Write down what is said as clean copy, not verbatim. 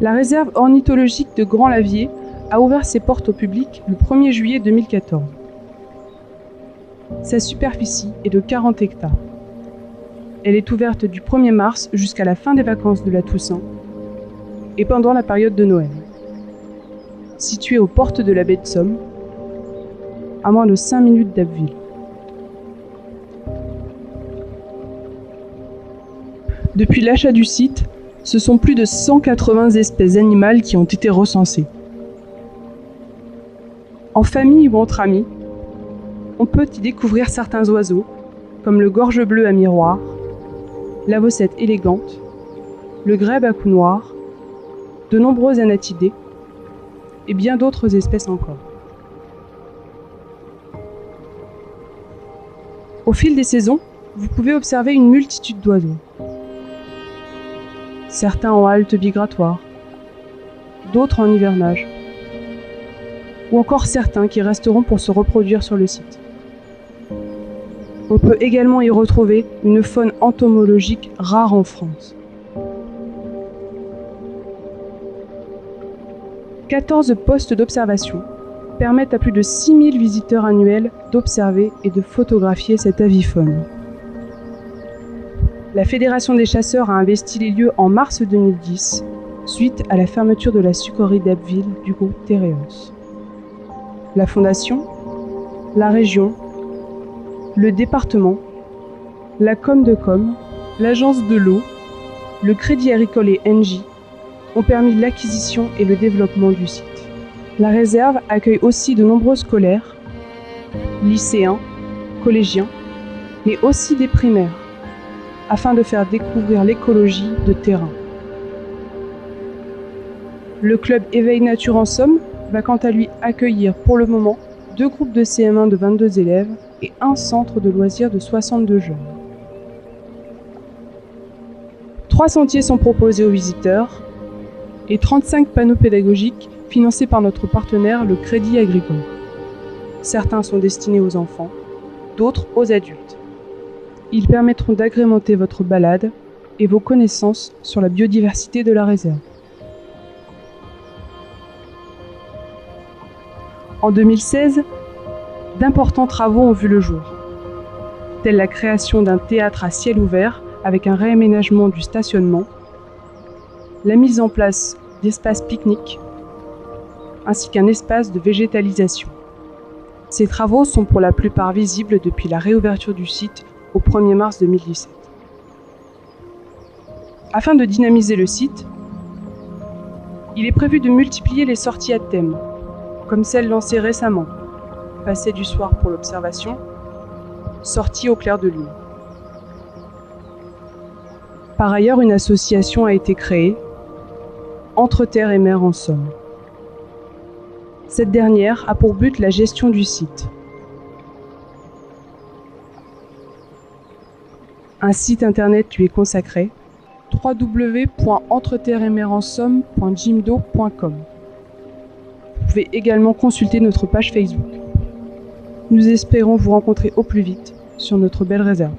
La réserve ornithologique de Grand-Lavier a ouvert ses portes au public le 1er juillet 2014. Sa superficie est de 40 hectares. Elle est ouverte du 1er mars jusqu'à la fin des vacances de la Toussaint et pendant la période de Noël. Située aux portes de la baie de Somme, à moins de 5 minutes d'Abbeville. Depuis l'achat du site, ce sont plus de 180 espèces animales qui ont été recensées. En famille ou entre amis, on peut y découvrir certains oiseaux, comme le gorge bleu à miroir, l'avocette élégante, le grèbe à cou noir, de nombreux anatidés et bien d'autres espèces encore. Au fil des saisons, vous pouvez observer une multitude d'oiseaux. Certains en halte migratoire, d'autres en hivernage, ou encore certains qui resteront pour se reproduire sur le site. On peut également y retrouver une faune entomologique rare en France. 14 postes d'observation permettent à plus de 6000 visiteurs annuels d'observer et de photographier cette avifaune. La Fédération des chasseurs a investi les lieux en mars 2010, suite à la fermeture de la sucrerie d'Abbeville du groupe Tereos. La Fondation, la région, le département, la Com, l'Agence de l'eau, le Crédit Agricole et Engie ont permis l'acquisition et le développement du site. La réserve accueille aussi de nombreux scolaires, lycéens, collégiens, mais aussi des primaires, afin de faire découvrir l'écologie de terrain. Le club Éveil Nature en Somme va quant à lui accueillir pour le moment 2 groupes de CM1 de 22 élèves et un centre de loisirs de 62 jeunes. 3 sentiers sont proposés aux visiteurs et 35 panneaux pédagogiques financés par notre partenaire, le Crédit Agricole. Certains sont destinés aux enfants, d'autres aux adultes. Ils permettront d'agrémenter votre balade et vos connaissances sur la biodiversité de la réserve. En 2016, d'importants travaux ont vu le jour, tels la création d'un théâtre à ciel ouvert avec un réaménagement du stationnement, la mise en place d'espaces pique-niques, ainsi qu'un espace de végétalisation. Ces travaux sont pour la plupart visibles depuis la réouverture du site au 1er mars 2017. Afin de dynamiser le site, il est prévu de multiplier les sorties à thème, comme celle lancée récemment, Passer du soir pour l'observation, sortie au clair de lune. Par ailleurs, une association a été créée, Entre Terre et Mer en Somme. Cette dernière a pour but la gestion du site. Un site internet lui est consacré, www.entreterreetmerensomme.jimdo.com. Vous pouvez également consulter notre page Facebook. Nous espérons vous rencontrer au plus vite sur notre belle réserve.